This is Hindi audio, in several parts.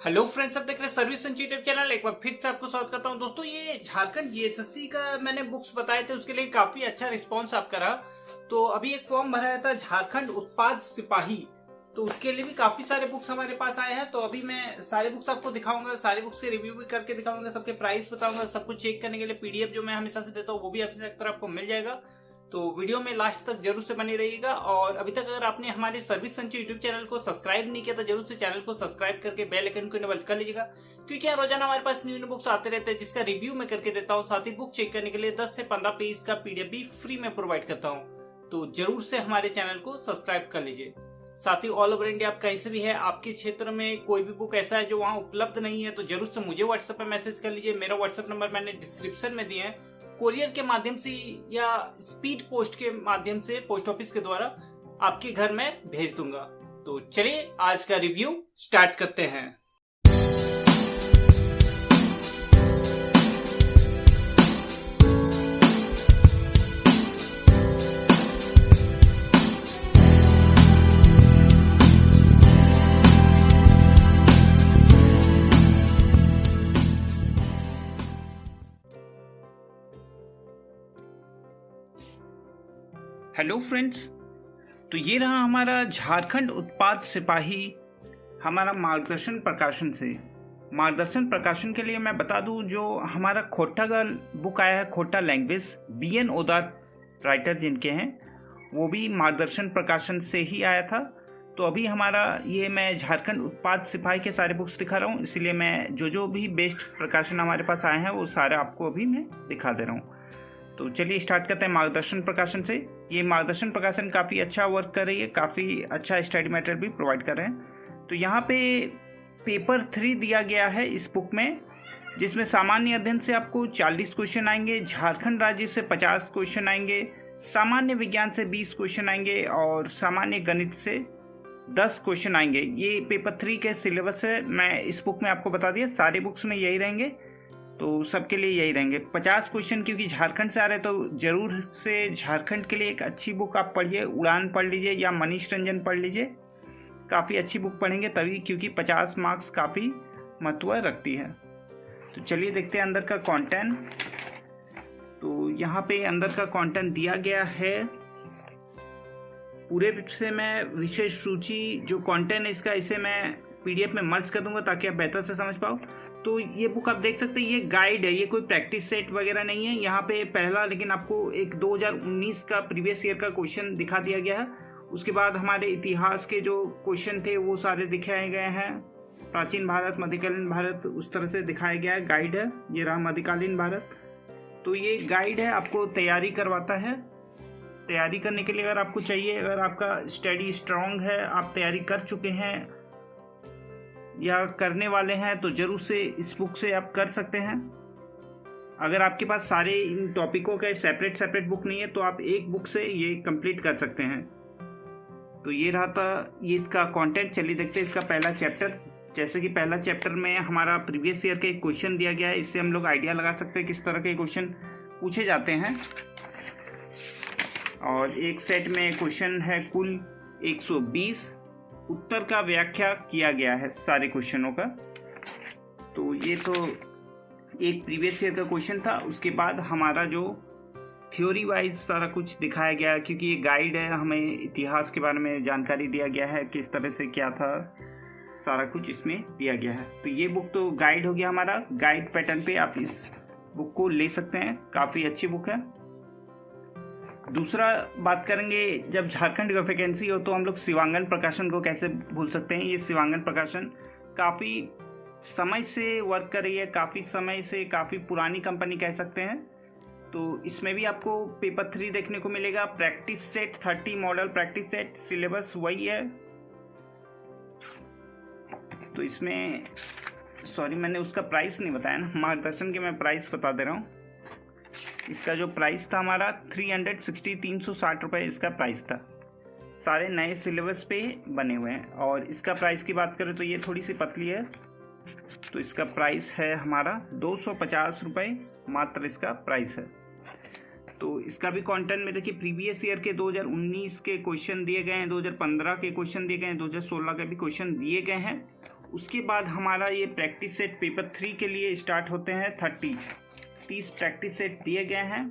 हेलो फ्रेंड्स, आप देख रहे हैं सर्विस संच यूट्यूब चैनल। एक बार फिर से आपको स्वागत करता हूं। दोस्तों, ये झारखंड जीएसएससी का मैंने बुक्स बताए थे, उसके लिए काफी अच्छा रिस्पांस आपका रहा। तो अभी एक फॉर्म भराया था झारखंड उत्पाद सिपाही, तो उसके लिए भी काफी सारे बुक्स हमारे पास आए हैं। तो अभी मैं सारे बुक्स आपको दिखाऊंगा, सारे बुक्स के रिव्यू भी करके दिखाऊंगा, सबके प्राइस बताऊंगा, सब कुछ चेक करने के लिए पीडीएफ जो मैं हमेशा से देता हूँ वो भी आपको मिल जाएगा। तो वीडियो में लास्ट तक जरूर से बने रहिएगा। और अभी तक अगर आपने हमारे सर्विस संच यूट्यूब चैनल को सब्सक्राइब नहीं किया तो जरूर से चैनल को सब्सक्राइब करके बेल आइकन को इनेबल कर लीजिएगा, क्योंकि यहाँ रोजाना हमारे पास न्यू बुक्स आते रहते हैं जिसका रिव्यू मैं करके देता हूँ। साथ ही बुक चेक करने के लिए 10 से 15 पेज का पीडीएफ भी फ्री में प्रोवाइड करता हूँ। तो जरूर से हमारे चैनल को सब्सक्राइब कर लीजिए। साथ ही ऑल ओवर इंडिया आप कहीं से भी है, आपके क्षेत्र में कोई भी बुक ऐसा है जो वहाँ उपलब्ध नहीं है, तो जरूर से मुझे व्हाट्सएप पे मैसेज कर लीजिए। मेरा व्हाट्सएप नंबर मैंने डिस्क्रिप्शन में दिया है। कोरियर के माध्यम से या स्पीड पोस्ट के माध्यम से पोस्ट ऑफिस के द्वारा आपके घर में भेज दूंगा। तो चलिए आज का रिव्यू स्टार्ट करते हैं। हेलो फ्रेंड्स, तो ये रहा हमारा झारखंड उत्पाद सिपाही, हमारा मार्गदर्शन प्रकाशन से। मार्गदर्शन प्रकाशन के लिए मैं बता दूं, जो हमारा खोटा का बुक आया है, खोटा लैंग्वेज, बीएन ओदा राइटर जिनके हैं, वो भी मार्गदर्शन प्रकाशन से ही आया था। तो अभी हमारा ये मैं झारखंड उत्पाद सिपाही के सारे बुक्स दिखा रहा हूँ, इसलिए मैं जो भी बेस्ट प्रकाशन हमारे पास आए हैं वो सारे आपको अभी मैं दिखा दे रहा हूँ। तो चलिए स्टार्ट करते हैं मार्गदर्शन प्रकाशन से। ये मार्गदर्शन प्रकाशन काफ़ी अच्छा वर्क कर रही है, काफ़ी अच्छा स्टडी मटेरियल भी प्रोवाइड कर रहे हैं। तो यहाँ पे पेपर 3 दिया गया है इस बुक में, जिसमें सामान्य अध्ययन से आपको 40 क्वेश्चन आएंगे, झारखंड राज्य से 50 क्वेश्चन आएंगे, सामान्य विज्ञान से 20 क्वेश्चन आएंगे और सामान्य गणित से 10 क्वेश्चन आएंगे। ये पेपर 3 के सिलेबस है, मैं इस बुक में आपको बता दिया, सारे बुक्स में यही रहेंगे, तो सबके लिए यही रहेंगे। 50 क्वेश्चन क्योंकि झारखंड से आ रहे हैं, तो जरूर से झारखंड के लिए एक अच्छी बुक आप पढ़िए, उड़ान पढ़ लीजिए या मनीष रंजन पढ़ लीजिए, काफ़ी अच्छी बुक पढ़ेंगे तभी, क्योंकि 50 मार्क्स काफ़ी महत्व रखती है। तो चलिए देखते हैं अंदर का कंटेंट। तो यहाँ पे अंदर का कंटेंट दिया गया है, पूरे से मैं विशेष सूची जो कंटेंट है इसका, इसे मैं पीडीएफ में मर्ज कर दूंगा ताकि आप बेहतर से समझ पाओ। तो ये बुक आप देख सकते हैं, ये गाइड है, ये कोई प्रैक्टिस सेट वगैरह नहीं है। यहाँ पे पहला लेकिन आपको एक 2019 का प्रीवियस ईयर का क्वेश्चन दिखा दिया गया है। उसके बाद हमारे इतिहास के जो क्वेश्चन थे वो सारे दिखाए गए हैं, प्राचीन भारत, मध्यकालीन भारत, उस तरह से दिखाया गया है। गाइड है, ये रहा मध्यकालीन भारत। तो ये गाइड है, आपको तैयारी करवाता है। तैयारी करने के लिए अगर आपको चाहिए, अगर आपका स्टडी स्ट्रांग है, आप तैयारी कर चुके हैं या करने वाले हैं, तो जरूर से इस बुक से आप कर सकते हैं। अगर आपके पास सारे इन टॉपिकों का सेपरेट बुक नहीं है तो आप एक बुक से ये कंप्लीट कर सकते हैं। तो ये रहा था ये इसका कंटेंट। चलिए देखते हैं इसका पहला चैप्टर। जैसे कि पहला चैप्टर में हमारा प्रीवियस ईयर का एक क्वेश्चन दिया गया है, इससे हम लोग आइडिया लगा सकते हैं किस तरह के क्वेश्चन पूछे जाते हैं। और एक सेट में क्वेश्चन है कुल 120, उत्तर का व्याख्या किया गया है सारे क्वेश्चनों का। तो ये तो एक प्रीवियस ईयर का क्वेश्चन था। उसके बाद हमारा जो थ्योरी वाइज सारा कुछ दिखाया गया है, क्योंकि ये गाइड है, हमें इतिहास के बारे में जानकारी दिया गया है, किस तरह से क्या था, सारा कुछ इसमें दिया गया है। तो ये बुक तो गाइड हो गया हमारा, गाइड पैटर्न पे आप इस बुक को ले सकते हैं, काफ़ी अच्छी बुक है। दूसरा बात करेंगे, जब झारखंड का वैकेंसी हो तो हम लोग शिवांगन प्रकाशन को कैसे भूल सकते हैं। ये शिवांगन प्रकाशन काफ़ी समय से वर्क कर रही है, काफ़ी समय से, काफ़ी पुरानी कंपनी कह सकते हैं। तो इसमें भी आपको पेपर 3 देखने को मिलेगा। Practice set 30 model practice set, syllabus वही है। तो इसमें सॉरी मैंने उसका प्राइस नहीं बताया ना, मार्गदर्शन के मैं प्राइस बता दे रहा हूँ। इसका जो प्राइस था हमारा 360 रुपये इसका प्राइस था। सारे नए सिलेबस पे बने हुए हैं। और इसका प्राइस की बात करें तो ये थोड़ी सी पतली है, तो इसका प्राइस है हमारा 250 रुपये मात्र, इसका प्राइस है। तो इसका भी कंटेंट में देखिए, प्रीवियस ईयर के 2019 के क्वेश्चन दिए गए हैं, 2015 के क्वेश्चन दिए गए हैं, 2016 के भी क्वेश्चन दिए गए हैं। उसके बाद हमारा ये प्रैक्टिस सेट पेपर 3 के लिए स्टार्ट होते हैं। 30 प्रैक्टिस सेट दिए गए हैं।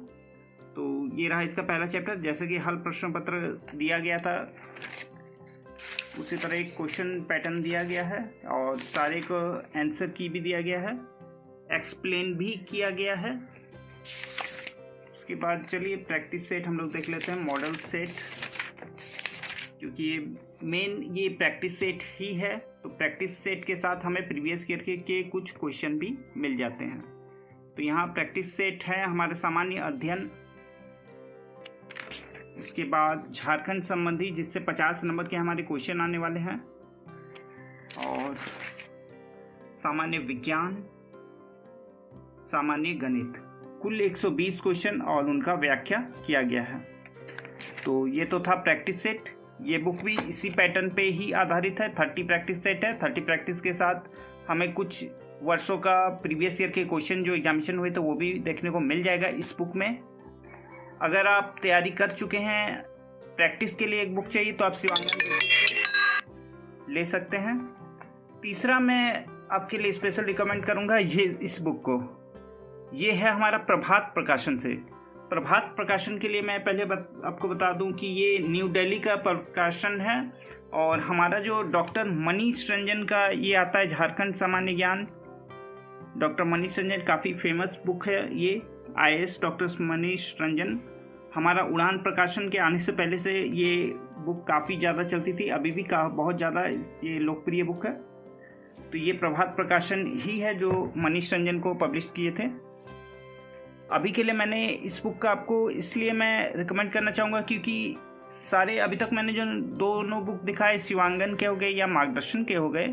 तो ये रहा इसका पहला चैप्टर। जैसे कि हल प्रश्न पत्र दिया गया था उसी तरह एक क्वेश्चन पैटर्न दिया गया है और सारे को आंसर की भी दिया गया है, एक्सप्लेन भी किया गया है। उसके बाद चलिए प्रैक्टिस सेट हम लोग देख लेते हैं, मॉडल सेट, क्योंकि ये प्रैक्टिस सेट ही है। तो प्रैक्टिस सेट के साथ हमें प्रीवियस ईयर के कुछ क्वेश्चन भी मिल जाते हैं। तो यहाँ प्रैक्टिस सेट है हमारे सामान्य अध्ययन, उसके बाद झारखंड संबंधी जिससे 50 नंबर के हमारे क्वेश्चन आने वाले हैं, और सामान्य विज्ञान, सामान्य गणित, कुल 120 क्वेश्चन और उनका व्याख्या किया गया है। तो ये तो था प्रैक्टिस सेट। ये बुक भी इसी पैटर्न पे ही आधारित है। 30 प्रैक्टिस सेट है। 30 प्रैक्टिस के साथ हमें कुछ वर्षों का प्रीवियस ईयर के क्वेश्चन जो एग्जामिनेशन हुए तो वो भी देखने को मिल जाएगा इस बुक में। अगर आप तैयारी कर चुके हैं, प्रैक्टिस के लिए एक बुक चाहिए तो आप शिवांगन ले सकते हैं। तीसरा मैं आपके लिए स्पेशल रिकमेंड करूंगा इस बुक को। ये है हमारा प्रभात प्रकाशन से। प्रभात प्रकाशन के लिए मैं पहले आपको बता दूं कि ये न्यू दिल्ली का प्रकाशन है और हमारा जो डॉक्टर मनीष रंजन का ये आता है झारखंड सामान्य ज्ञान। डॉक्टर मनीष रंजन काफ़ी फेमस बुक है ये, IAS डॉक्टर मनीष रंजन। हमारा उड़ान प्रकाशन के आने से पहले से ये बुक काफ़ी ज़्यादा चलती थी, अभी भी बहुत ज़्यादा ये लोकप्रिय बुक है। तो ये प्रभात प्रकाशन ही है जो मनीष रंजन को पब्लिश किए थे। अभी के लिए मैंने इस बुक का आपको इसलिए मैं रिकमेंड करना चाहूँगा क्योंकि सारे अभी तक मैंने जो दोनों बुक दिखाए, शिवांगन के हो गए या मार्गदर्शन के हो गए,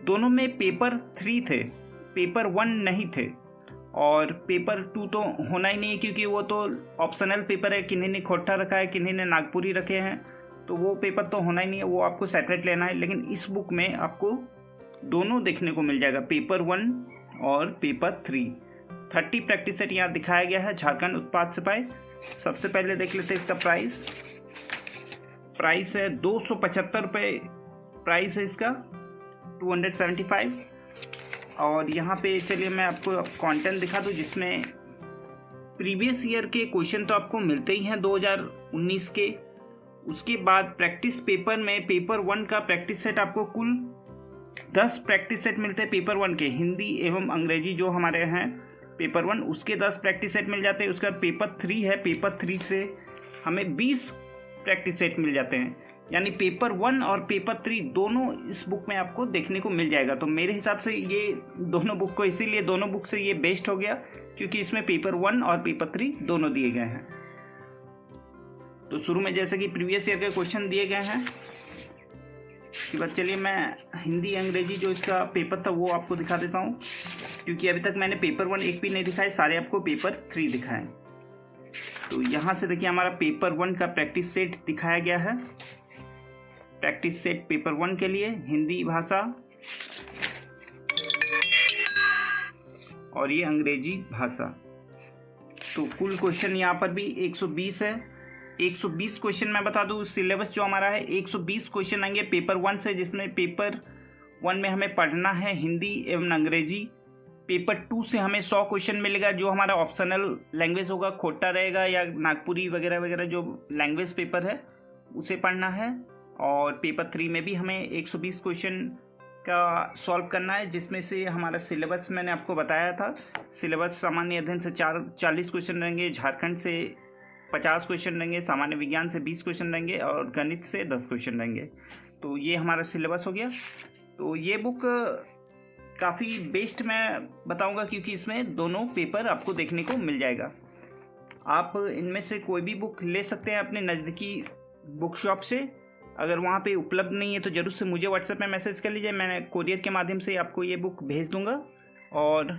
दोनों में पेपर 3 थे, पेपर 1 नहीं थे। और पेपर 2 तो होना ही नहीं है क्योंकि वो तो ऑप्शनल पेपर है, किन्हीं ने खोटा रखा है, किन्हीं ने नागपुरी रखे हैं, तो वो पेपर तो होना ही नहीं है, वो आपको सेपरेट लेना है। लेकिन इस बुक में आपको दोनों देखने को मिल जाएगा, पेपर 1 और पेपर 3। 30 प्रैक्टिस सेट यहाँ दिखाया गया है झारखंड उत्पाद सिपाही। सबसे पहले देख लेते हैं इसका प्राइस है 275 रुपये प्राइस है इसका, 275। और यहाँ पे चलिए मैं आपको कंटेंट दिखा दूँ जिसमें प्रीवियस ईयर के क्वेश्चन तो आपको मिलते ही हैं 2019 के। उसके बाद प्रैक्टिस पेपर में पेपर 1 का प्रैक्टिस सेट आपको कुल 10 प्रैक्टिस सेट मिलते हैं पेपर 1 के, हिंदी एवं अंग्रेजी जो हमारे हैं पेपर 1 उसके 10 प्रैक्टिस सेट मिल जाते हैं। उसके बाद पेपर 3 है, पेपर 3 से हमें 20 प्रैक्टिस सेट मिल जाते हैं। यानी पेपर 1 और पेपर 3 दोनों इस बुक में आपको देखने को मिल जाएगा। तो मेरे हिसाब से ये दोनों बुक को इसीलिए दोनों बुक से ये बेस्ट हो गया क्योंकि इसमें पेपर 1 और पेपर 3 दोनों दिए गए हैं। तो शुरू में जैसे कि प्रीवियस ईयर के क्वेश्चन दिए गए हैं, उसके बाद चलिए मैं हिंदी अंग्रेजी जो इसका पेपर था वो आपको दिखा देता हूँ क्योंकि अभी तक मैंने पेपर 1 एक भी नहीं दिखाए, सारे आपको पेपर 3 दिखाएं। तो यहाँ से देखिए हमारा पेपर 1 का प्रैक्टिस सेट दिखाया गया है। प्रैक्टिस सेट पेपर 1 के लिए हिंदी भाषा और ये अंग्रेजी भाषा। तो कुल क्वेश्चन यहाँ पर भी 120 है। 120 क्वेश्चन मैं बता दूँ, सिलेबस जो हमारा है 120 क्वेश्चन आएंगे पेपर 1 से, जिसमें पेपर 1 में हमें पढ़ना है हिंदी एवं अंग्रेजी। पेपर 2 से हमें 100 क्वेश्चन मिलेगा जो हमारा ऑप्शनल लैंग्वेज होगा, खोटा रहेगा या नागपुरी वगैरह वगैरह जो लैंग्वेज पेपर है उसे पढ़ना है। और पेपर 3 में भी हमें 120 क्वेश्चन का सॉल्व करना है, जिसमें से हमारा सिलेबस मैंने आपको बताया था। सिलेबस सामान्य अध्ययन से 40 क्वेश्चन रहेंगे, झारखंड से 50 क्वेश्चन रहेंगे, सामान्य विज्ञान से 20 क्वेश्चन रहेंगे और गणित से 10 क्वेश्चन रहेंगे। तो ये हमारा सिलेबस हो गया। तो ये बुक काफ़ी बेस्ट मैं बताऊंगा क्योंकि इसमें दोनों पेपर आपको देखने को मिल जाएगा। आप इनमें से कोई भी बुक ले सकते हैं अपने नज़दीकी बुक शॉप से। अगर वहाँ पे उपलब्ध नहीं है तो ज़रूर से मुझे व्हाट्सएप में मैसेज कर लीजिए, मैं कोरियर के माध्यम से आपको ये बुक भेज दूँगा। और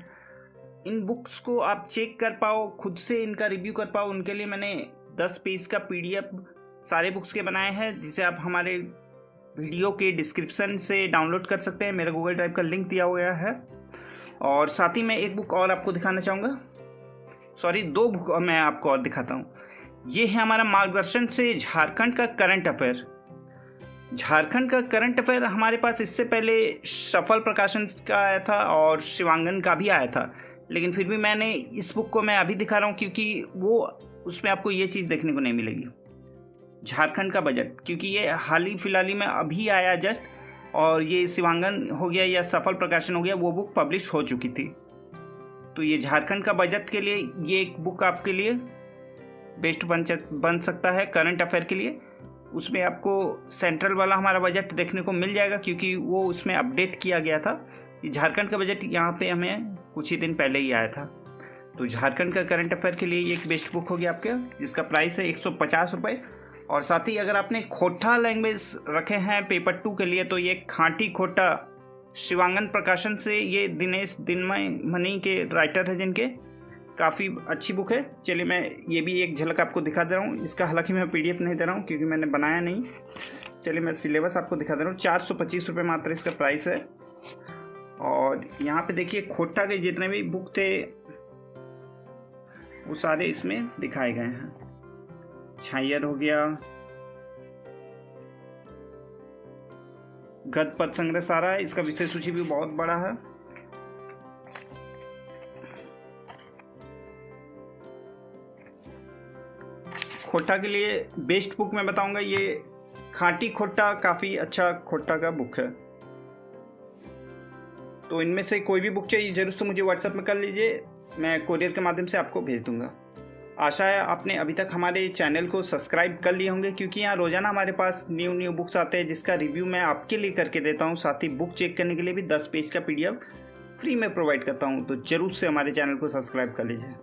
इन बुक्स को आप चेक कर पाओ, खुद से इनका रिव्यू कर पाओ, उनके लिए मैंने 10 पेज का PDF सारे बुक्स के बनाए हैं, जिसे आप हमारे वीडियो के डिस्क्रिप्शन से डाउनलोड कर सकते हैं। मेरा गूगल ड्राइव का लिंक दिया हुआ है। और साथ ही मैं एक बुक और आपको दिखाना चाहूँगा, 2 बुक मैं आपको और दिखाता हूँ। ये है हमारा मार्गदर्शन से झारखंड का करंट अफेयर। झारखंड का करंट अफेयर हमारे पास इससे पहले सफल प्रकाशन का आया था और शिवांगन का भी आया था, लेकिन फिर भी मैंने इस बुक को मैं अभी दिखा रहा हूँ क्योंकि वो उसमें आपको ये चीज़ देखने को नहीं मिलेगी। झारखंड का बजट, क्योंकि ये हाल ही फिलहाल में अभी आया जस्ट, और ये शिवांगन हो गया या सफल प्रकाशन हो गया, वो बुक पब्लिश हो चुकी थी। तो ये झारखंड का बजट के लिए ये एक बुक आपके लिए बेस्ट बन सकता है करंट अफेयर के लिए। उसमें आपको सेंट्रल वाला हमारा बजट देखने को मिल जाएगा क्योंकि वो उसमें अपडेट किया गया था। झारखंड का बजट यहाँ पे हमें कुछ ही दिन पहले ही आया था। तो झारखंड का करंट अफेयर के लिए ये एक बेस्ट बुक होगी आपके, जिसका प्राइस है 150 रुपये। और साथ ही अगर आपने खोटा लैंग्वेज रखे हैं पेपर 2 के लिए, तो ये खाटी खोटा शिवांगन प्रकाशन से, ये दिनेश दिनमय मनी के राइटर है जिनके, काफ़ी अच्छी बुक है। चलिए मैं ये भी एक झलक आपको दिखा दे रहा हूँ इसका। हालांकि मैं PDF नहीं दे रहा हूँ क्योंकि मैंने बनाया नहीं। चलिए मैं सिलेबस आपको दिखा दे रहा हूँ। 425 रुपये मात्र इसका प्राइस है। और यहाँ पे देखिए खोटा के जितने भी बुक थे वो सारे इसमें दिखाए गए हैं। छायर हो गया, गद्य पद संग्रह सारा है, इसका विषय सूची भी बहुत बड़ा है। खोटा के लिए बेस्ट बुक मैं बताऊंगा, ये खाटी खोटा काफ़ी अच्छा खोटा का बुक है। तो इनमें से कोई भी बुक चाहिए जरूर से मुझे व्हाट्सएप में कर लीजिए, मैं कोरियर के माध्यम से आपको भेज दूंगा। आशा है आपने अभी तक हमारे चैनल को सब्सक्राइब कर लिए होंगे, क्योंकि यहाँ रोजाना हमारे पास न्यू बुक्स आते हैं जिसका रिव्यू मैं आपके लिए करके देता हूँ। साथ ही बुक चेक करने के लिए भी 10 पेज का PDF फ्री में प्रोवाइड करता हूँ। तो जरूर से हमारे चैनल को सब्सक्राइब कर लीजिए।